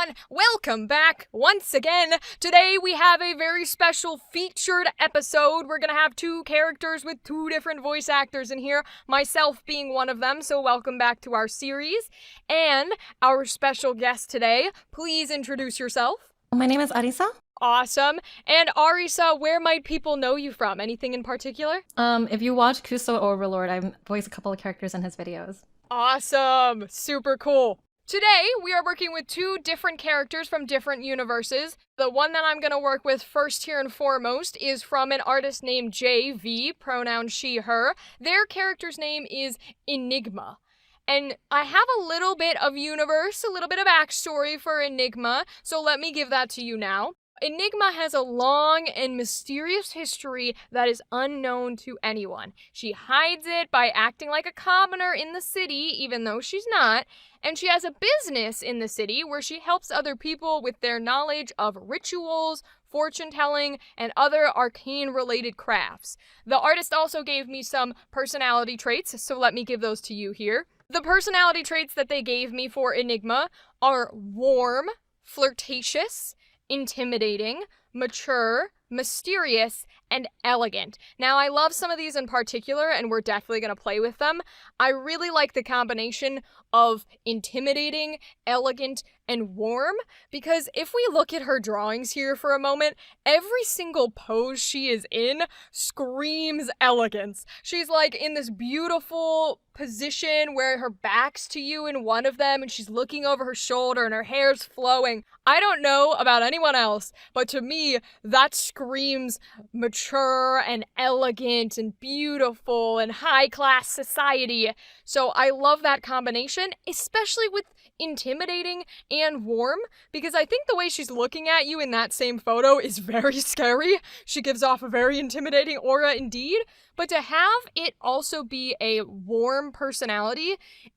everyone, welcome back once again. Today we have a very special featured episode. We're gonna have two characters with two different voice actors in here, myself being one of them, so welcome back to our series. And our special guest today, please introduce yourself. My name is Arisa. Awesome. And Arisa, where might people know you from? Anything in particular? If you watch Kuso Overlord, I voice a couple of characters in his videos. Awesome. Super cool. Today, we are working with two different characters from different universes. The one that I'm going to work with first here and foremost is from an artist named JV, pronoun she, her. Their character's name is Enigma. And I have a little bit of universe, a little bit of backstory for Enigma, so let me give that to you now. Enigma has a long and mysterious history that is unknown to anyone. She hides it by acting like a commoner in the city, even though she's not, and she has a business in the city where she helps other people with their knowledge of rituals, fortune-telling, and other arcane-related crafts. The artist also gave me some personality traits, so let me give those to you here. The personality traits that they gave me for Enigma are warm, flirtatious, intimidating, mature, mysterious, and elegant. Now, I love some of these in particular, and we're definitely going to play with them. I really like the combination of intimidating, elegant, and warm, because if we look at her drawings here for a moment, every single pose she is in screams elegance. She's like in this beautiful position where her back's to you in one of them, and she's looking over her shoulder and her hair's flowing. I don't know about anyone else, but to me, that screams mature and elegant and beautiful and high-class society. So I love that combination, especially with intimidating and warm, because I think the way she's looking at you in that same photo is very scary. She gives off a very intimidating aura indeed, but to have it also be a warm personality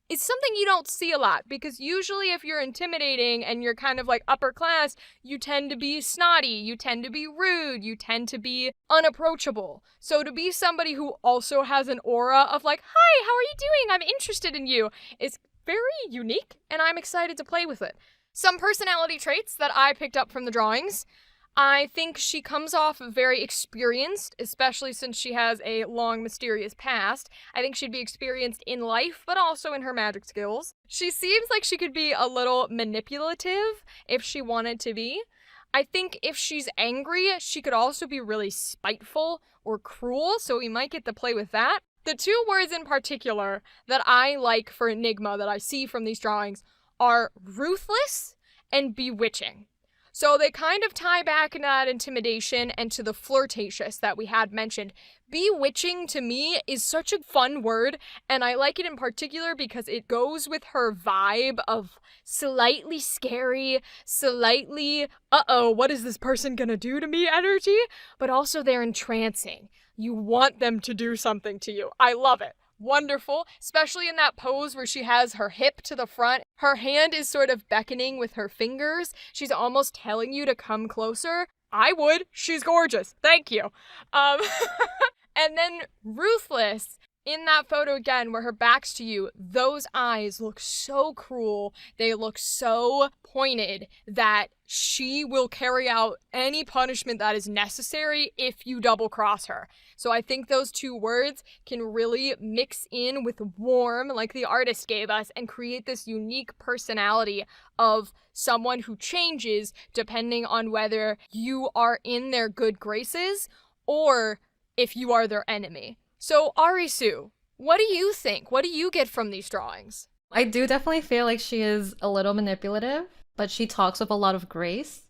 is something you don't see a lot, because usually if you're intimidating and you're kind of like upper class, you tend to be snotty, you tend to be rude, you tend to be unapproachable. So to be somebody who also has an aura of like, hi, how are you doing? I'm interested in you, is very unique, and I'm excited to play with it. Some personality traits that I picked up from the drawings. I think she comes off very experienced, especially since she has a long, mysterious past. I think she'd be experienced in life, but also in her magic skills. She seems like she could be a little manipulative if she wanted to be. I think if she's angry, she could also be really spiteful or cruel, so we might get to play with that. The two words in particular that I like for Enigma that I see from these drawings are ruthless and bewitching. So they kind of tie back into that intimidation and to the flirtatious that we had mentioned. Bewitching to me is such a fun word, and I like it in particular because it goes with her vibe of slightly scary, slightly, what is this person gonna do to me energy? But also they're entrancing. You want them to do something to you. I love it. Wonderful, especially in that pose where she has her hip to the front. Her hand is sort of beckoning with her fingers. She's almost telling you to come closer. I would. She's gorgeous. Thank you. And then ruthless. In that photo again, where her back's to you, those eyes look so cruel. They look so pointed that she will carry out any punishment that is necessary if you double cross her. So I think those two words can really mix in with warm, like the artist gave us, and create this unique personality of someone who changes depending on whether you are in their good graces or if you are their enemy. So, Arisu, what do you think? What do you get from these drawings? I do definitely feel like she is a little manipulative, but she talks with a lot of grace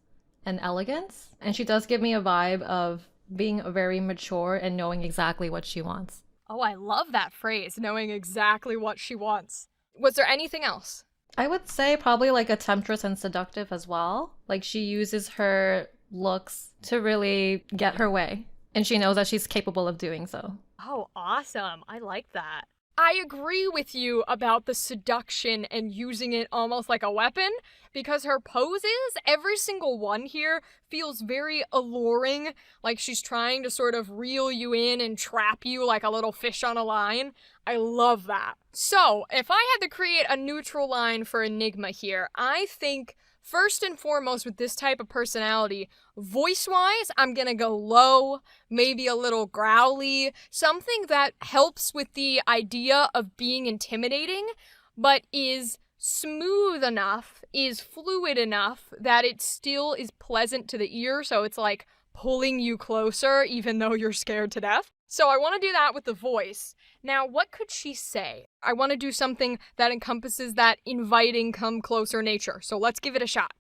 and elegance. And she does give me a vibe of being very mature and knowing exactly what she wants. Oh, I love that phrase, knowing exactly what she wants. Was there anything else? I would say probably like a temptress and seductive as well. Like she uses her looks to really get her way. And she knows that she's capable of doing so. Oh, awesome. I like that. I agree with you about the seduction and using it almost like a weapon, because her poses, every single one here, feels very alluring, like she's trying to sort of reel you in and trap you like a little fish on a line. I love that. So, if I had to create a neutral line for Enigma here, I think first and foremost with this type of personality, voice-wise, I'm gonna go low, maybe a little growly, something that helps with the idea of being intimidating, but is smooth enough, is fluid enough that it still is pleasant to the ear, so it's like pulling you closer even though you're scared to death. So I want to do that with the voice. Now, what could she say? I want to do something that encompasses that inviting, come closer nature. So let's give it a shot.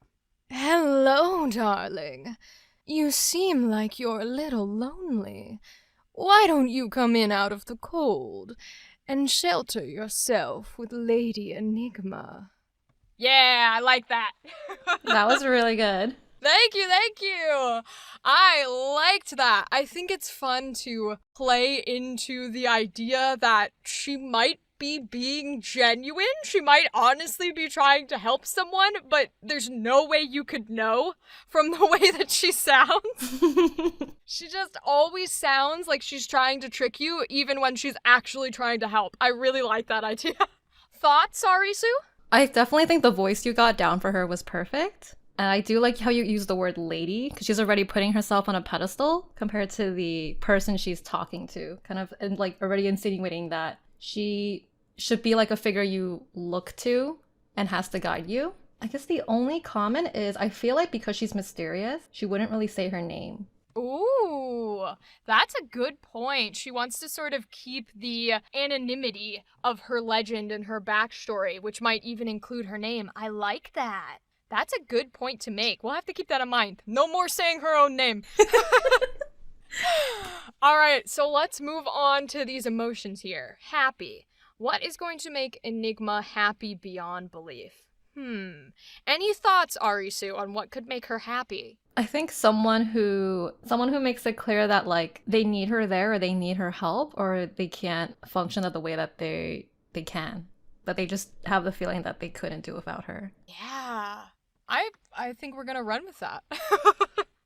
Hello, darling. You seem like you're a little lonely. Why don't you come in out of the cold and shelter yourself with Lady Enigma? Yeah, I like that. That was really good. Thank you, thank you. I liked that. I think it's fun to play into the idea that she might be being genuine. She might honestly be trying to help someone, but there's no way you could know from the way that she sounds. She just always sounds like she's trying to trick you, even when she's actually trying to help. I really like that idea. Thoughts, Arisu? I definitely think the voice you got down for her was perfect. And I do like how you use the word lady, because she's already putting herself on a pedestal compared to the person she's talking to, kind of and like already insinuating that she should be like a figure you look to and has to guide you. I guess the only comment is I feel like because she's mysterious, she wouldn't really say her name. Ooh, that's a good point. She wants to sort of keep the anonymity of her legend and her backstory, which might even include her name. I like that. That's a good point to make. We'll have to keep that in mind. No more saying her own name. All right, so let's move on to these emotions here. Happy. What is going to make Enigma happy beyond belief? Any thoughts, Arisu, on what could make her happy? I think someone who makes it clear that like they need her there or they need her help or they can't function at the way that they can. But they just have the feeling that they couldn't do without her. Yeah. I think we're gonna run with that.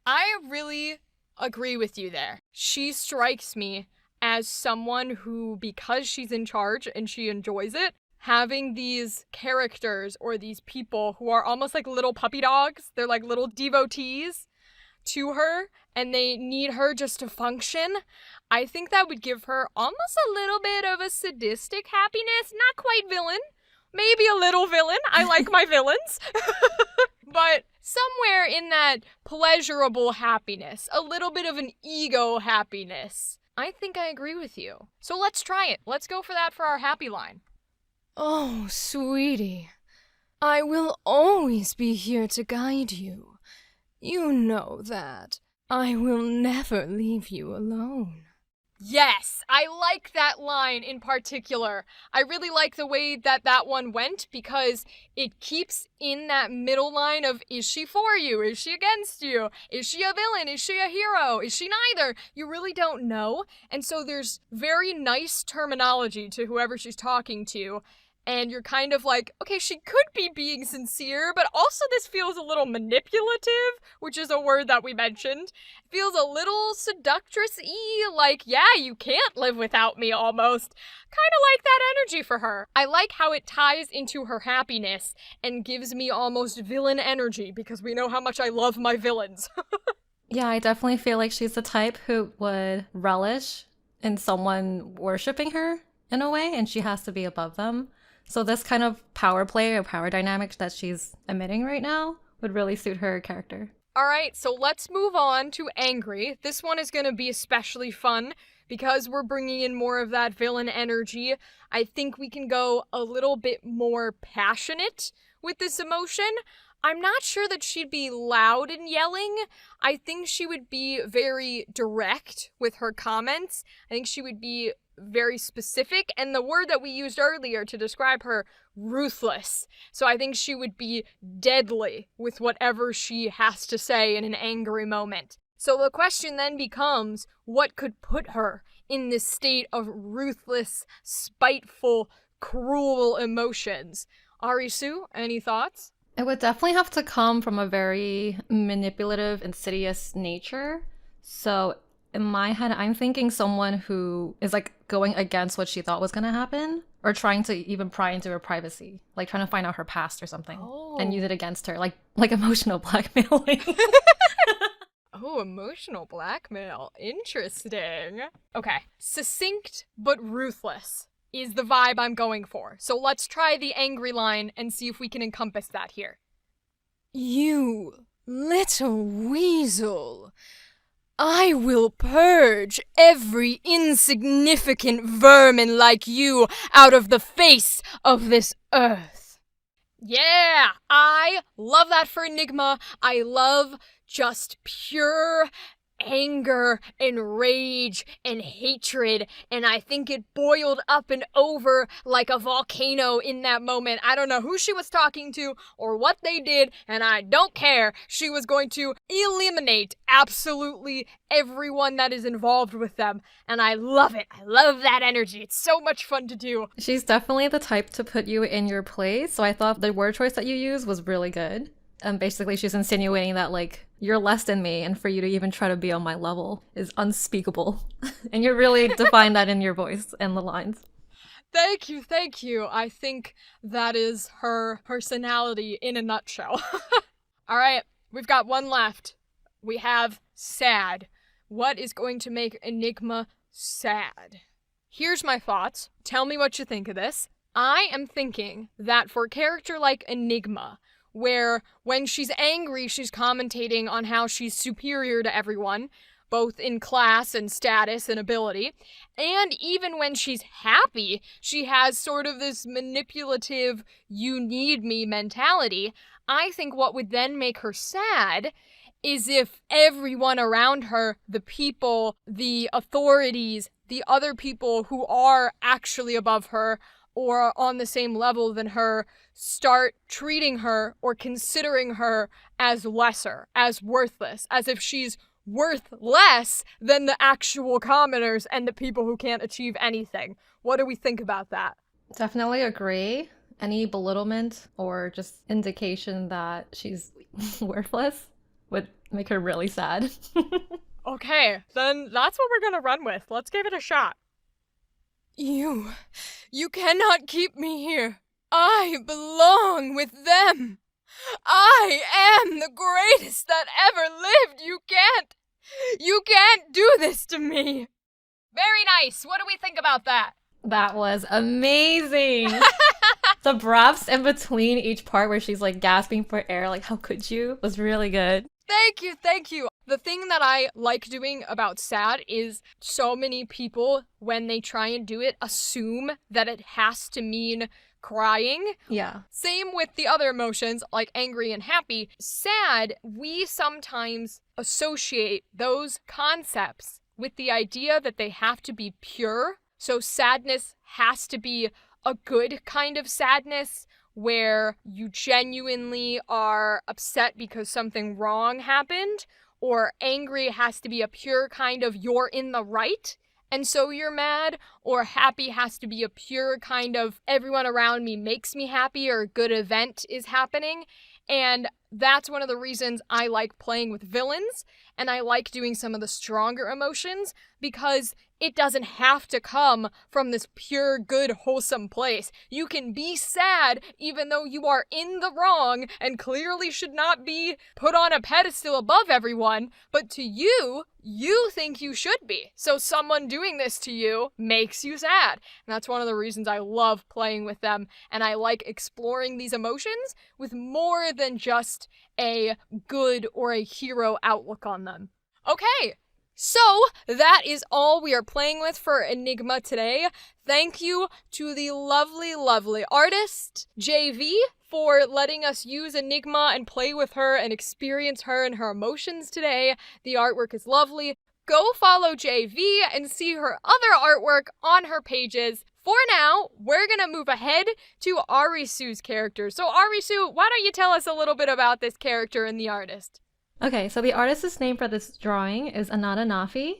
I really agree with you there. She strikes me as someone who, because she's in charge and she enjoys it, having these characters or these people who are almost like little puppy dogs, they're like little devotees to her and they need her just to function, I think that would give her almost a little bit of a sadistic happiness. Not quite villain, maybe a little villain. I like my villains. But somewhere in that pleasurable happiness, a little bit of an ego happiness. I think I agree with you. So let's try it. Let's go for that for our happy line. Oh, sweetie, I will always be here to guide you. You know that. I will never leave you alone. Yes, I like that line in particular. I really like the way that that one went because it keeps in that middle line of, is she for you? Is she against you? Is she a villain? Is she a hero? Is she neither? You really don't know. And so there's very nice terminology to whoever she's talking to. And you're kind of like, okay, she could be being sincere, but also this feels a little manipulative, which is a word that we mentioned. It feels a little seductress-y, like, yeah, you can't live without me almost. Kind of like that energy for her. I like how it ties into her happiness and gives me almost villain energy because we know how much I love my villains. Yeah, I definitely feel like she's the type who would relish in someone worshiping her in a way, and she has to be above them. So this kind of power play or power dynamic that she's emitting right now would really suit her character. All right, so let's move on to angry. This one is going to be especially fun because we're bringing in more of that villain energy. I think we can go a little bit more passionate with this emotion. I'm not sure that she'd be loud and yelling. I think she would be very direct with her comments. I think she would be very specific, and the word that we used earlier to describe her, ruthless. So I think she would be deadly with whatever she has to say in an angry moment. So the question then becomes, what could put her in this state of ruthless, spiteful, cruel emotions? Arisu, any thoughts? It would definitely have to come from a very manipulative, insidious nature. So in my head, I'm thinking someone who is like going against what she thought was going to happen, or trying to even pry into her privacy, like trying to find out her past or something, and use it against her, like emotional blackmailing. Oh, emotional blackmail. Interesting. Okay. Succinct but ruthless is the vibe I'm going for. So let's try the angry line and see if we can encompass that here. You little weasel. I will purge every insignificant vermin like you out of the face of this earth. Yeah, I love that for Enigma. I love just pure anger and rage and hatred, and I think it boiled up and over like a volcano in that moment. I don't know who she was talking to or what they did, and I don't care. She was going to eliminate absolutely everyone that is involved with them, and I love it. I love that energy. It's so much fun to do. She's definitely the type to put you in your place, so I thought the word choice that you used was really good. And basically she's insinuating that, like, you're less than me, and for you to even try to be on my level is unspeakable. And you really define that in your voice and the lines. Thank you, thank you. I think that is her personality in a nutshell. All right, we've got one left. We have sad. What is going to make Enigma sad? Here's my thoughts. Tell me what you think of this. I am thinking that for a character like Enigma, where when she's angry, she's commentating on how she's superior to everyone, both in class and status and ability. And even when she's happy, she has sort of this manipulative, you need me mentality. I think what would then make her sad is if everyone around her, the people, the authorities, the other people who are actually above her or on the same level than her, start treating her or considering her as lesser, as worthless, as if she's worth less than the actual commoners and the people who can't achieve anything. What do we think about that? Definitely agree. Any belittlement or just indication that she's worthless would make her really sad. Okay, then that's what we're gonna run with. Let's give it a shot. You cannot keep me here. I belong with them. I am the greatest that ever lived. You can't do this to me. Very nice. What do we think about that? That was amazing. The breaths in between each part where she's like gasping for air, like, how could you, was really good. Thank you, thank you. The thing that I like doing about sad is so many people, when they try and do it, assume that it has to mean crying. Yeah. Same with the other emotions, like angry and happy. Sad, we sometimes associate those concepts with the idea that they have to be pure. So sadness has to be a good kind of sadness, where you genuinely are upset because something wrong happened, or angry has to be a pure kind of you're in the right, and so you're mad, or happy has to be a pure kind of everyone around me makes me happy, or a good event is happening. And that's one of the reasons I like playing with villains, and I like doing some of the stronger emotions, because it doesn't have to come from this pure, good, wholesome place. You can be sad even though you are in the wrong and clearly should not be put on a pedestal above everyone, but to you, you think you should be. So someone doing this to you makes you sad. And that's one of the reasons I love playing with them, and I like exploring these emotions with more than just a good or a hero outlook on them. Okay. So, that is all we are playing with for Enigma today. Thank you to the lovely, lovely artist, JV, for letting us use Enigma and play with her and experience her and her emotions today. The artwork is lovely. Go follow JV and see her other artwork on her pages. For now, we're gonna move ahead to Arisu's character. So Arisu, why don't you tell us a little bit about this character and the artist? Okay, so the artist's name for this drawing is Ananda Naafi,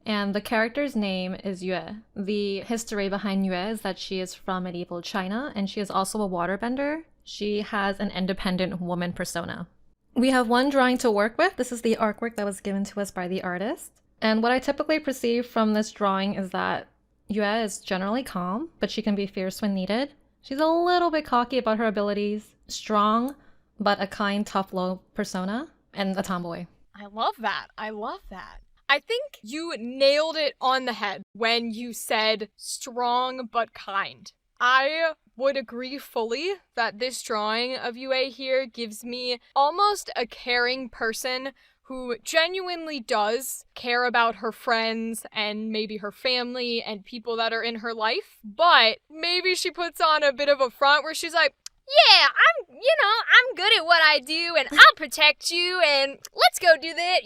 and the character's name is Yue. The history behind Yue is that she is from medieval China, and she is also a waterbender. She has an independent woman persona. We have one drawing to work with. This is the artwork that was given to us by the artist. And what I typically perceive from this drawing is that Yue is generally calm, but she can be fierce when needed. She's a little bit cocky about her abilities, strong, but a kind, tough, low persona, and a tomboy. I love that. I love that. I think you nailed it on the head when you said strong but kind. I would agree fully that this drawing of Yue here gives me almost a caring person who genuinely does care about her friends and maybe her family and people that are in her life, but maybe she puts on a bit of a front where she's like, yeah, I'm good at what I do and I'll protect you and let's go do that,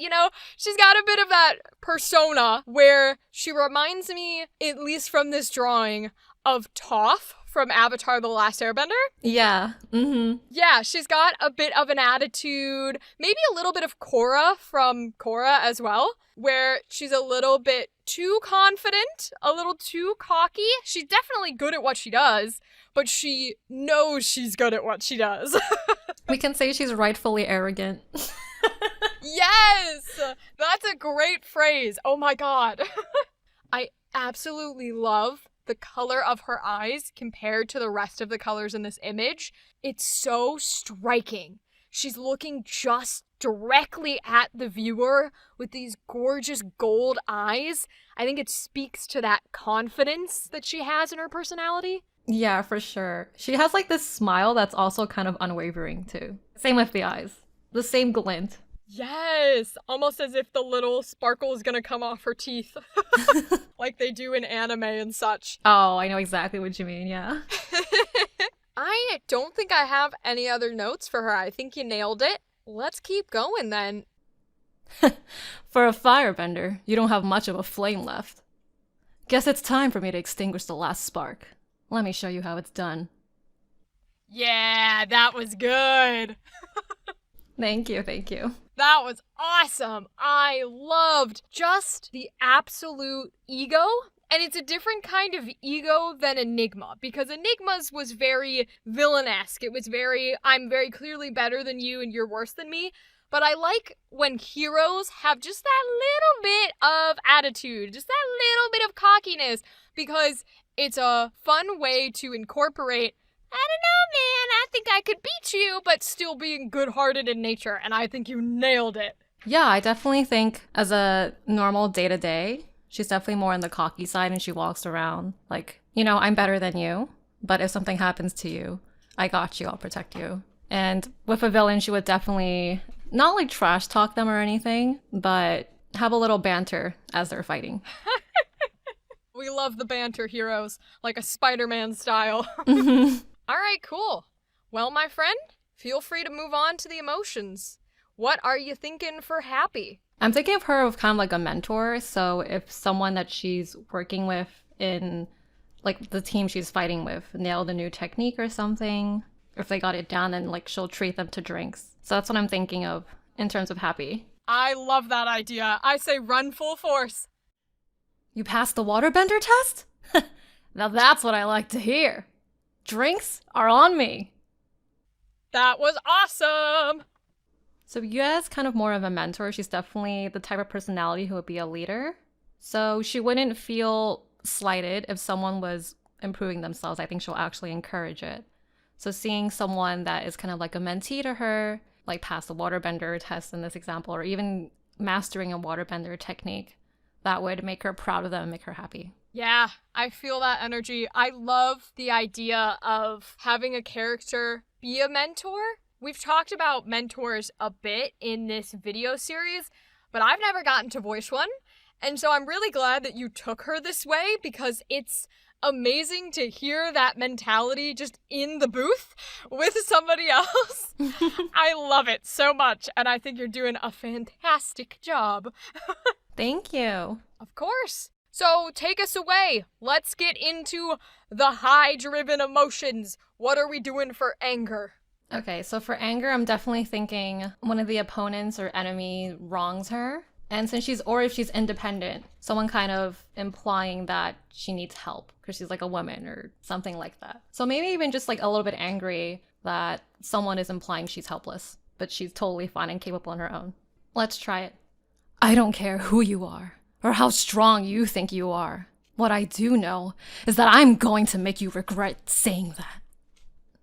She's got a bit of that persona where she reminds me, at least from this drawing, of Toph from Avatar: The Last Airbender. Yeah. Yeah, she's got a bit of an attitude, maybe a little bit of Korra from Korra as well, where she's a little bit too confident, a little too cocky. She's definitely good at what she does, but she knows she's good at what she does. We can say she's rightfully arrogant. Yes! That's a great phrase. Oh my god. I absolutely love the color of her eyes compared to the rest of the colors in this image. It's so striking. She's looking just directly at the viewer with these gorgeous gold eyes. I think it speaks to that confidence that she has in her personality. Yeah, for sure. She has like this smile that's also kind of unwavering too. Same with the eyes. The same glint. Yes, almost as if the little sparkle is gonna come off her teeth. Like they do in anime and such. Oh, I know exactly what you mean, yeah. I don't think I have any other notes for her. I think you nailed it. Let's keep going then. For a firebender, you don't have much of a flame left. Guess it's time for me to extinguish the last spark. Let me show you how it's done. Yeah, that was good. Thank you, thank you. That was awesome. I loved just the absolute ego. And it's a different kind of ego than Enigma, because Enigma's was very villainesque. It was very, I'm very clearly better than you and you're worse than me. But I like when heroes have just that little bit of attitude, just that little bit of cockiness, because it's a fun way to incorporate, I don't know, man, I think I could beat you, but still being good-hearted in nature, and I think you nailed it. Yeah, I definitely think as a normal day-to-day, she's definitely more on the cocky side, and she walks around like, I'm better than you, but if something happens to you, I got you, I'll protect you. And with a villain, she would definitely not like trash talk them or anything, but have a little banter as they're fighting. We love the banter heroes, like a Spider-Man style. All right, cool. Well, my friend, feel free to move on to the emotions. What are you thinking for Happy? I'm thinking of her of kind of like a mentor. So if someone that she's working with in like the team she's fighting with nailed a new technique or something, if they got it down, then like she'll treat them to drinks. So that's what I'm thinking of in terms of Happy. I love that idea. I say run full force. You passed the waterbender test? Now that's what I like to hear. Drinks are on me. That was awesome. So Yue's kind of more of a mentor. She's definitely the type of personality who would be a leader. So she wouldn't feel slighted if someone was improving themselves. I think she'll actually encourage it. So seeing someone that is kind of like a mentee to her, like pass the waterbender test in this example, or even mastering a waterbender technique, that would make her proud of them and make her happy. Yeah, I feel that energy. I love the idea of having a character be a mentor. We've talked about mentors a bit in this video series, but I've never gotten to voice one. And so I'm really glad that you took her this way, because it's amazing to hear that mentality just in the booth with somebody else. I love it so much, and I think you're doing a fantastic job. Thank you. Of course. So take us away. Let's get into the high-driven emotions. What are we doing for anger? Okay, so for anger, I'm definitely thinking one of the opponents or enemy wrongs her. And since if she's independent, someone kind of implying that she needs help because she's like a woman or something like that. So maybe even just like a little bit angry that someone is implying she's helpless, but she's totally fine and capable on her own. Let's try it. I don't care who you are or how strong you think you are. What I do know is that I'm going to make you regret saying that.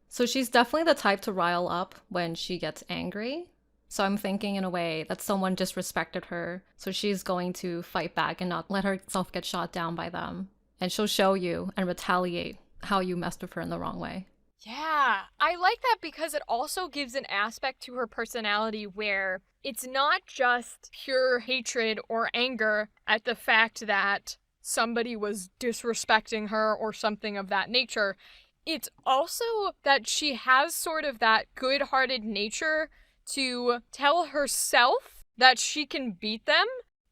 So she's definitely the type to rile up when she gets angry. So I'm thinking in a way that someone disrespected her, so she's going to fight back and not let herself get shot down by them. And she'll show you and retaliate how you messed with her in the wrong way. Yeah, I like that because it also gives an aspect to her personality where it's not just pure hatred or anger at the fact that somebody was disrespecting her or something of that nature. It's also that she has sort of that good-hearted nature to tell herself that she can beat them.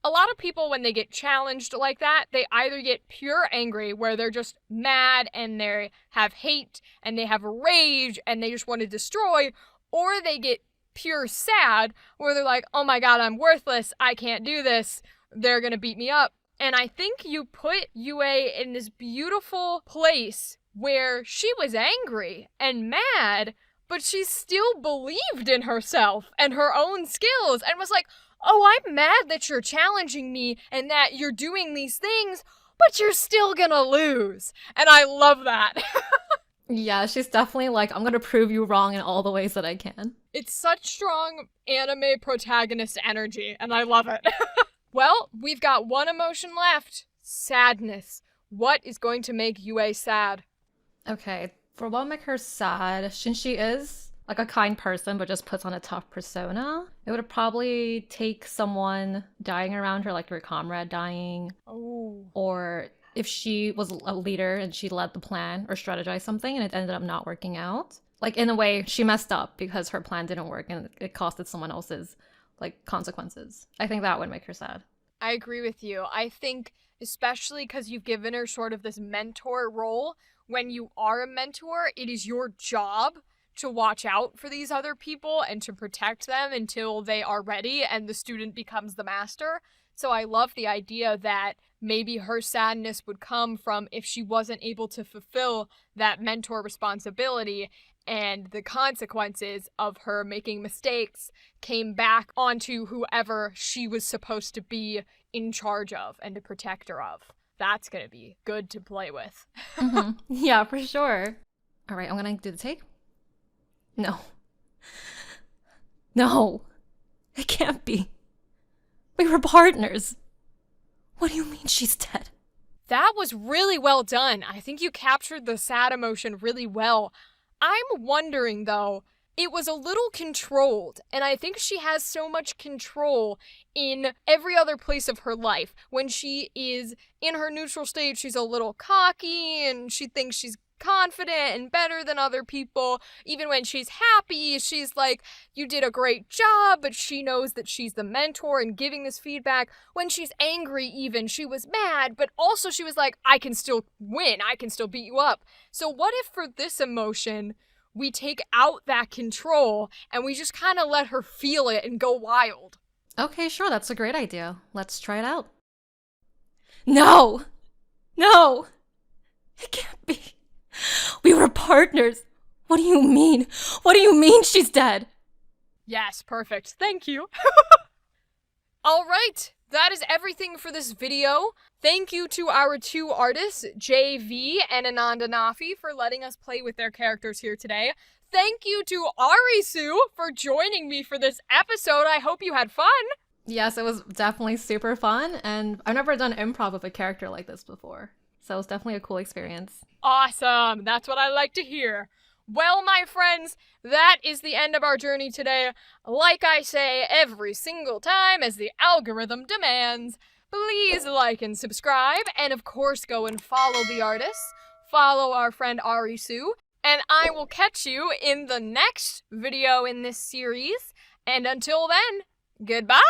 A lot of people, when they get challenged like that, they either get pure angry, where they're just mad and they have hate and they have rage and they just want to destroy, or they get pure sad, where they're like, oh my god, I'm worthless, I can't do this, they're gonna beat me up. And I think you put Yue in this beautiful place where she was angry and mad, but she still believed in herself and her own skills and was like, oh, I'm mad that you're challenging me and that you're doing these things, but you're still gonna lose. And I love that. Yeah, she's definitely like, I'm gonna prove you wrong in all the ways that I can. It's such strong anime protagonist energy, and I love it. Well, we've got one emotion left. Sadness. What is going to make Yue sad? Okay, for what make her sad, since she is like a kind person but just puts on a tough persona, it would probably take someone dying around her, like her comrade dying. Oh. Or if she was a leader and she led the plan or strategized something and it ended up not working out. Like, in a way, she messed up because her plan didn't work and it costed someone else's, like, consequences. I think that would make her sad. I agree with you. I think, especially because you've given her sort of this mentor role, when you are a mentor, it is your job to watch out for these other people and to protect them until they are ready and the student becomes the master. So I love the idea that maybe her sadness would come from if she wasn't able to fulfill that mentor responsibility, and the consequences of her making mistakes came back onto whoever she was supposed to be in charge of and to protect her of. That's gonna be good to play with. Mm-hmm. Yeah, for sure. All right, I'm gonna do the take. No. No. It can't be. We were partners. What do you mean she's dead? That was really well done. I think you captured the sad emotion really well. I'm wondering, though, it was a little controlled, and I think she has so much control in every other place of her life. When she is in her neutral state, she's a little cocky, and she thinks she's confident and better than other people. Even when she's happy, she's like, you did a great job, but she knows that she's the mentor and giving this feedback. When she's angry even, she was mad, but also she was like, I can still win, I can still beat you up. So what if for this emotion, we take out that control and we just kind of let her feel it and go wild? Okay, sure, that's a great idea. Let's try it out. No! No! It can't be. We were partners. What do you mean? What do you mean she's dead? Yes, perfect. Thank you. All right, that is everything for this video. Thank you to our two artists, JV and Ananda Naafi, for letting us play with their characters here today. Thank you to Arisa for joining me for this episode. I hope you had fun. Yes, it was definitely super fun, and I've never done improv with a character like this before. So it was definitely a cool experience. Awesome. That's what I like to hear. Well, my friends, that is the end of our journey today. Like I say every single time, as the algorithm demands, please like and subscribe, and of course go and follow the artists, follow our friend Arisa, and I will catch you in the next video in this series. And until then, goodbye!